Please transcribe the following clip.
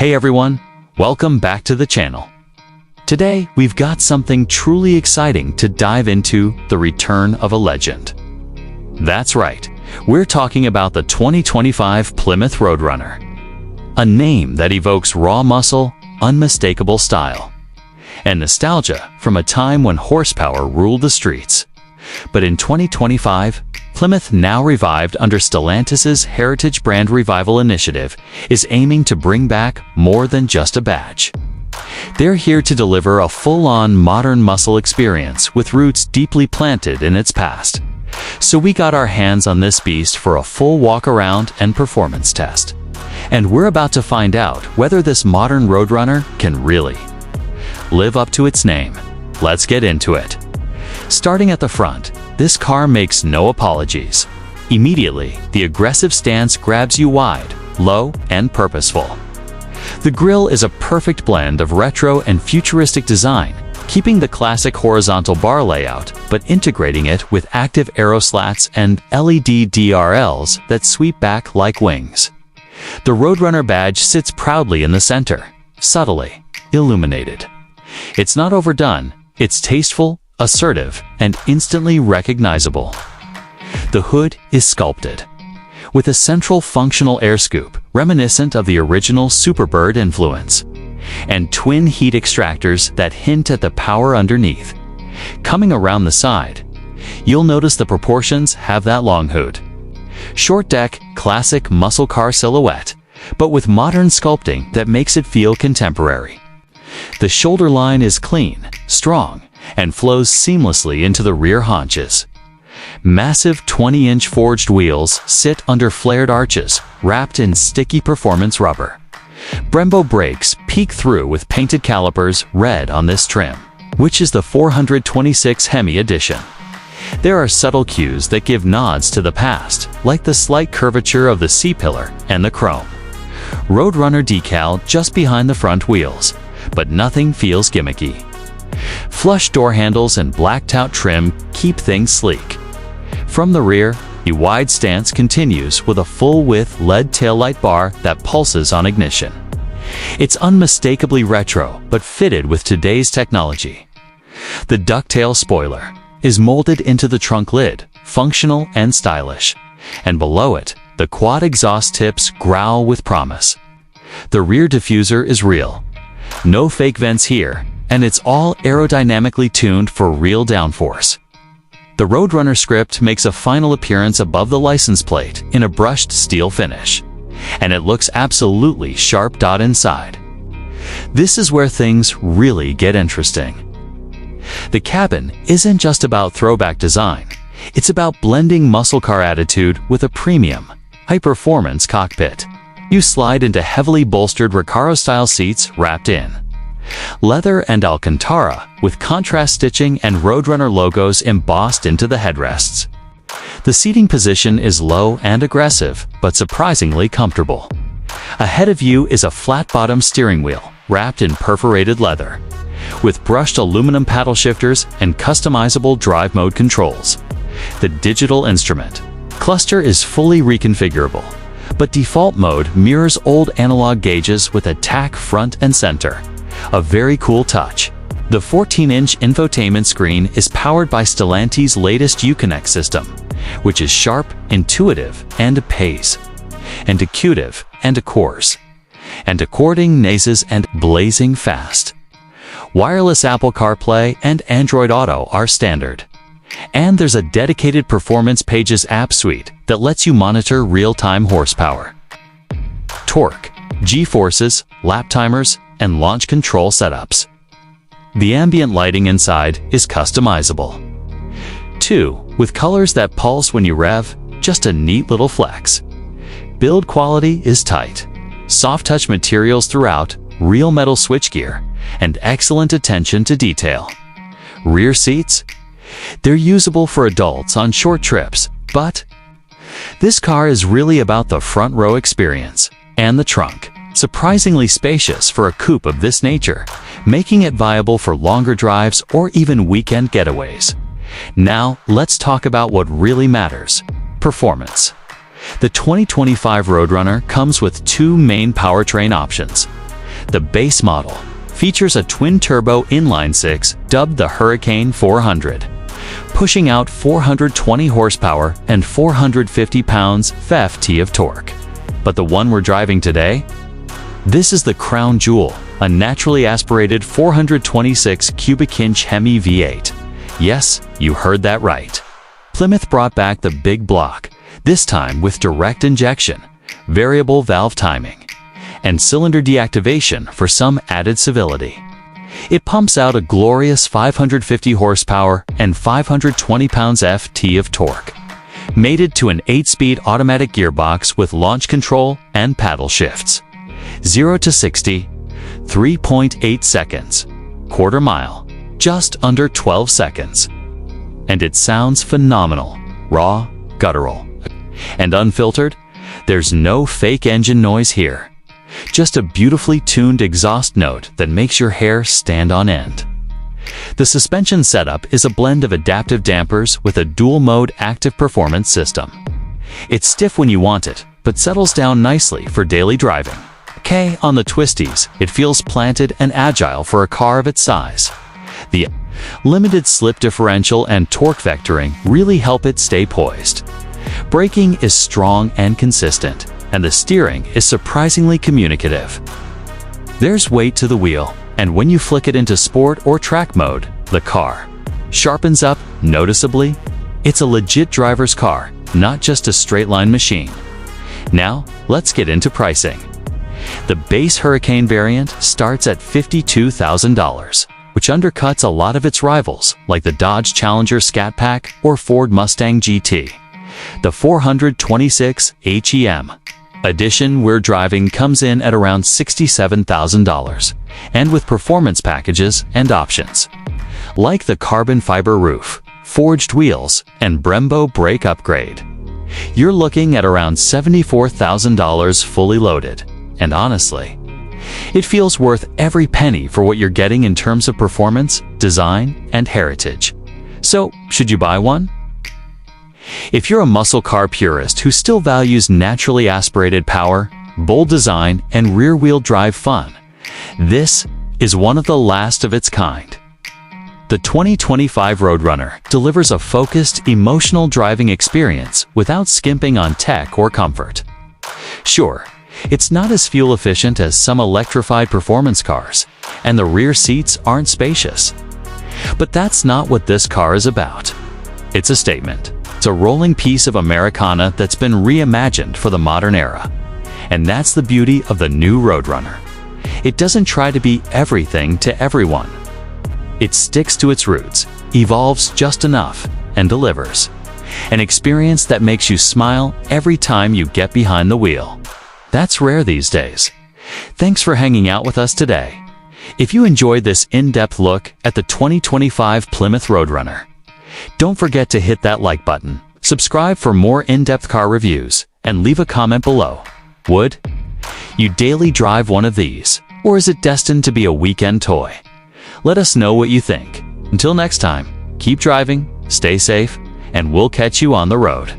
Hey everyone, welcome back to the channel. Today, we've got something truly exciting to dive into: the return of a legend. That's right, we're talking about the 2025 Plymouth Roadrunner. A name that evokes raw muscle, unmistakable style, and nostalgia from a time when horsepower ruled the streets. But in 2025, Plymouth, now revived under Stellantis's Heritage Brand Revival Initiative, is aiming to bring back more than just a badge. They're here to deliver a full-on modern muscle experience with roots deeply planted in its past. So we got our hands on this beast for a full walk-around and performance test. And we're about to find out whether this modern Roadrunner can really live up to its name. Let's get into it. Starting at the front, this car makes no apologies. Immediately, the aggressive stance grabs you wide, low, and purposeful. The grille is a perfect blend of retro and futuristic design, keeping the classic horizontal bar layout, but integrating it with active aero slats and LED DRLs that sweep back like wings. The Roadrunner badge sits proudly in the center, subtly illuminated. It's not overdone, it's tasteful, assertive, and instantly recognizable. The hood is sculpted, with a central functional air scoop reminiscent of the original Superbird influence, and twin heat extractors that hint at the power underneath. Coming around the side, you'll notice the proportions have that long hood. Short deck, classic muscle car silhouette, but with modern sculpting that makes it feel contemporary. The shoulder line is clean, strong, and flows seamlessly into the rear haunches. Massive 20-inch forged wheels sit under flared arches, wrapped in sticky performance rubber. Brembo brakes peek through with painted calipers red on this trim, which is the 426 Hemi edition. There are subtle cues that give nods to the past, like the slight curvature of the C-pillar and the chrome Roadrunner decal just behind the front wheels, but nothing feels gimmicky. Flush door handles and blacked-out trim keep things sleek. From the rear, the wide stance continues with a full-width LED taillight bar that pulses on ignition. It's unmistakably retro, but fitted with today's technology. The ducktail spoiler is molded into the trunk lid, functional and stylish, and below it, the quad exhaust tips growl with promise. The rear diffuser is real. No fake vents here, and it's all aerodynamically tuned for real downforce. The Roadrunner script makes a final appearance above the license plate in a brushed steel finish, and it looks absolutely sharp. Inside, this is where things really get interesting. The cabin isn't just about throwback design, it's about blending muscle car attitude with a premium, high-performance cockpit. You slide into heavily bolstered Recaro-style seats wrapped in leather and Alcantara, with contrast stitching and Roadrunner logos embossed into the headrests. The seating position is low and aggressive, but surprisingly comfortable. Ahead of you is a flat-bottom steering wheel wrapped in perforated leather, with brushed aluminum paddle shifters and customizable drive mode controls. The digital instrument cluster is fully reconfigurable, but default mode mirrors old analog gauges with a tack front and center. A very cool touch. The 14-inch infotainment screen is powered by Stellantis' latest Uconnect system, which is sharp, intuitive, and intuitive, and coarse, and according nases and blazing fast. Wireless Apple CarPlay and Android Auto are standard. And there's a dedicated Performance Pages app suite that lets you monitor real-time horsepower, torque, G-forces, lap timers, and launch control setups. The ambient lighting inside is customizable, too, with colors that pulse when you rev. Just a neat little flex. Build quality is tight. Soft touch materials throughout, real metal switchgear, and excellent attention to detail. Rear seats? They're usable for adults on short trips, but this car is really about the front row experience. And the trunk, surprisingly spacious for a coupe of this nature, making it viable for longer drives or even weekend getaways. Now, let's talk about what really matters: performance. The 2025 Roadrunner comes with two main powertrain options: The base model features a twin-turbo inline-six dubbed the Hurricane 400, pushing out 420 horsepower and 450 pounds-ft of torque. But the one we're driving today? This is the crown jewel, a naturally aspirated 426 cubic inch Hemi V8. Yes, you heard that right. Plymouth brought back the big block, this time with direct injection, variable valve timing, and cylinder deactivation for some added civility. It pumps out a glorious 550 horsepower and 520 pounds-ft of torque, mated to an 8-speed automatic gearbox with launch control and paddle shifts. 0 to 60, 3.8 seconds. Quarter mile, just under 12 seconds. And it sounds phenomenal, raw, guttural, and unfiltered. There's no fake engine noise here. Just a beautifully tuned exhaust note that makes your hair stand on end. The suspension setup is a blend of adaptive dampers with a dual-mode active performance system. It's stiff when you want it, but settles down nicely for daily driving. Okay, on the twisties, it feels planted and agile for a car of its size. The limited slip differential and torque vectoring really help it stay poised. Braking is strong and consistent, and the steering is surprisingly communicative. There's weight to the wheel, and when you flick it into sport or track mode, the car sharpens up noticeably. It's a legit driver's car, not just a straight-line machine. Now, let's get into pricing. The base Hurricane variant starts at $52,000, which undercuts a lot of its rivals, like the Dodge Challenger Scat Pack or Ford Mustang GT. The 426 HEM edition we're driving comes in at around $67,000, and with performance packages and options, like the carbon fiber roof, forged wheels, and Brembo brake upgrade. You're looking at around $74,000 fully loaded, and honestly, it feels worth every penny for what you're getting in terms of performance, design, and heritage. So, should you buy one? If you're a muscle car purist who still values naturally aspirated power, bold design, and rear-wheel drive fun, this is one of the last of its kind. The 2025 Roadrunner delivers a focused, emotional driving experience without skimping on tech or comfort. Sure, it's not as fuel efficient as some electrified performance cars, and the rear seats aren't spacious. But that's not what this car is about. It's a statement. It's a rolling piece of Americana that's been reimagined for the modern era. And that's the beauty of the new Roadrunner. It doesn't try to be everything to everyone. It sticks to its roots, evolves just enough, and delivers an experience that makes you smile every time you get behind the wheel. That's rare these days. Thanks for hanging out with us today. If you enjoyed this in-depth look at the 2025 Plymouth Roadrunner, don't forget to hit that like button, subscribe for more in-depth car reviews, and leave a comment below. Would you daily drive one of these, or is it destined to be a weekend toy? Let us know what you think. Until next time, keep driving, stay safe, and we'll catch you on the road.